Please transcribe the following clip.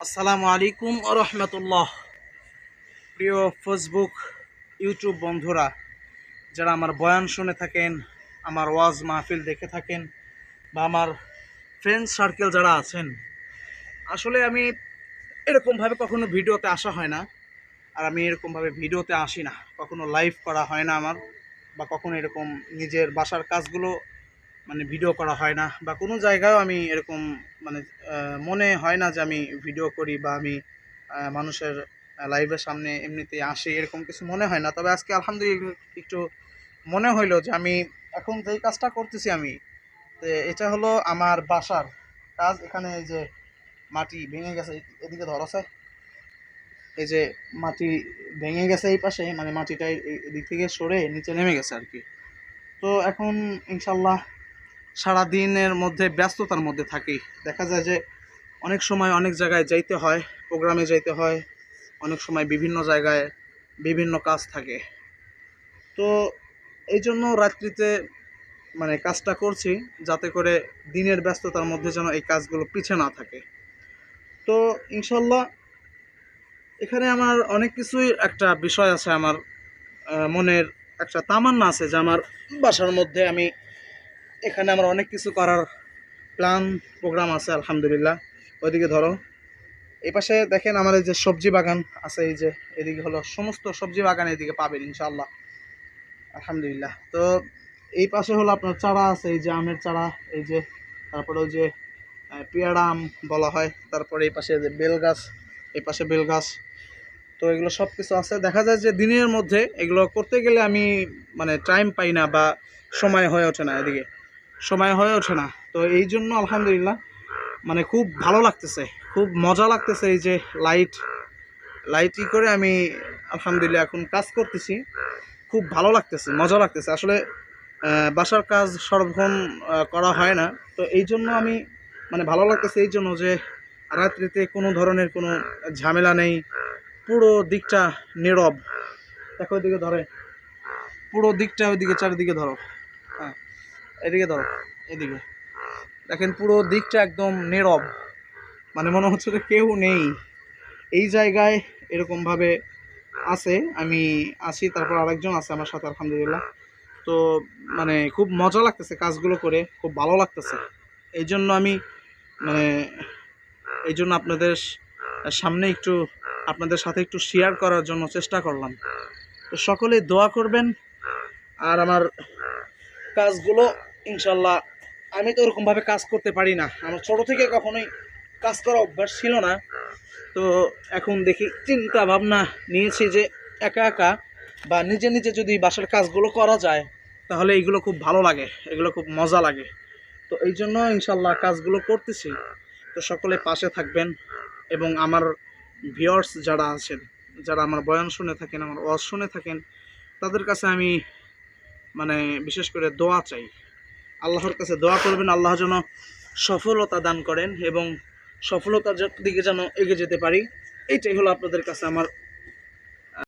আসসালামু আলাইকুম ওয়া রাহমাতুল্লাহ। প্রিয় ফেসবুক ইউটিউব বন্ধুরা, যারা আমার বয়ান শুনে থাকেন, আমার ওয়াজ মাহফিল দেখে থাকেন, বা আমার ফ্রেন্ড সার্কেল যারা আছেন, আসলে আমি এরকমভাবে কখনো ভিডিওতে আসা হয় না। আর আমি এরকমভাবে ভিডিওতে আসি না, কখনো লাইভ করা হয় না আমার, বা কখনো এরকম নিজের বাসার কাজগুলো ভিডিও করা হয় না, বা কোনো জায়গায়ও আমি এরকম মানে মনে হয় না যে আমি ভিডিও করি, বা আমি মানুষের লাইভের সামনে এমনিতে আসি, এরকম কিছু মনে হয় না। তবে আজকে আলহামদুলিল্লাহ একটু মনে হইলো যে আমি এখন যেই কাজটা করতেছি আমি, এটা হলো আমার বাসার কাজ। এখানে এই যে মাটি ভেঙে গেছে, এদিকে ধর আছে, এই যে মাটি ভেঙে গেছে এই পাশে, মানে মাটিটা এদিক থেকে সরে নিচে নেমে গেছে আর কি। তো এখন ইনশাল্লাহ সারাদিনের মধ্যে ব্যস্ততার মধ্যে থাকি। দেখা যায় যে অনেক সময় অনেক জায়গায় যাইতে হয়, প্রোগ্রামে যাইতে হয়, অনেক সময় বিভিন্ন জায়গায় বিভিন্ন কাজ থাকে। তো এই জন্য রাত্রিতে কাজটা করছি, যাতে করে দিনের ব্যস্ততার মধ্যে যেন এই কাজগুলো পিছে না থাকে। তো ইনশাল্লাহ এখানে আমার অনেক কিছুই একটা বিষয় আছে, আমার মনের একটা তামান্না আছে যে আমার বাসার মধ্যে আমি এখানে আমার অনেক কিছু করার প্ল্যান প্রোগ্রাম আছে আলহামদুলিল্লাহ। ওইদিকে ধরো, এই পাশে দেখেন আমার এই যে সবজি বাগান আছে, এই যে এদিকে হলো সমস্ত সবজি বাগান এদিকে পাবেন ইনশাআল্লাহ আলহামদুলিল্লাহ। তো এই পাশে হলো আপনার চারা আছে, এই যে আমের চারা, এই যে তারপরে ওই যে পেয়ারা আম বলা হয়, তারপরে এই পাশে যে বেল গাছ, এই পাশে বেল গাছ। তো এগুলো সব কিছু আছে। দেখা যায় যে দিনের মধ্যে এগুলো করতে গেলে আমি টাইম পাই না, বা সময় হয়ে ওঠে না, এদিকে সময় হয়ে ওঠে না। তো এই জন্য আলহামদুলিল্লাহ খুব ভালো লাগতেছে, খুব মজা লাগতেছে। এই যে লাইটই করে আমি আলহামদুলিল্লাহ এখন কাজ করতেছি, খুব ভালো লাগতেছে, মজা লাগতেছে। আসলে বাসার কাজ সর্বক্ষণ করা হয় না, তো এই জন্য আমি ভালো লাগতেছে এই জন্য যে রাত্রিতে কোনো ধরনের কোনো ঝামেলা নেই, পুরো দিকটা নীরব। দেখো ওইদিকে ধরে, পুরো দিকটা ওইদিকে চারিদিকে ধরো, হ্যাঁ এদিকে ধরো, এদিকে দেখেন পুরো দিকটা একদম নীরব, মনে হচ্ছে যে কেউ নেই এই জায়গায়। এরকমভাবে আছে, আমি আছি, তারপর আরেকজন আছে আমার সাথে আলহামদুলিল্লাহ। তো খুব মজা লাগতেছে কাজগুলো করে, খুব ভালো লাগতেছে। এই জন্য আমি মানে এই জন্য আপনাদের সামনে একটু, আপনাদের সাথে একটু শেয়ার করার জন্য চেষ্টা করলাম। তো সকলে দোয়া করবেন। আর আমার কাজগুলো ইনশাল্লাহ, আমি তো ওরকমভাবে কাজ করতে পারি না, আমার ছোট থেকে কখনোই কাজ করা অভ্যাস ছিল না। তো এখন দেখি চিন্তা ভাবনা নিয়েছি যে একা একা বা নিজে নিজে যদি বাসার কাজগুলো করা যায়, তাহলে এইগুলো খুব ভালো লাগে, এগুলো খুব মজা লাগে। তো এই জন্য ইনশাল্লাহ কাজগুলো করতেছি। তো সকলে পাশে থাকবেন, এবং আমার ভিউয়ার্স যারা আছেন, যারা আমার বয়ান শুনে থাকেন, আমার ওয়াজ শুনে থাকেন, তাদের কাছে আমি বিশেষ করে দোয়া চাই। আল্লাহর কাছে দোয়া করবেন, আল্লাহ যেন সফলতা দান করেন এবং সফলতার দিকে যেন এগিয়ে যেতে পারি। এইটাই হলো আপনাদের কাছে আমার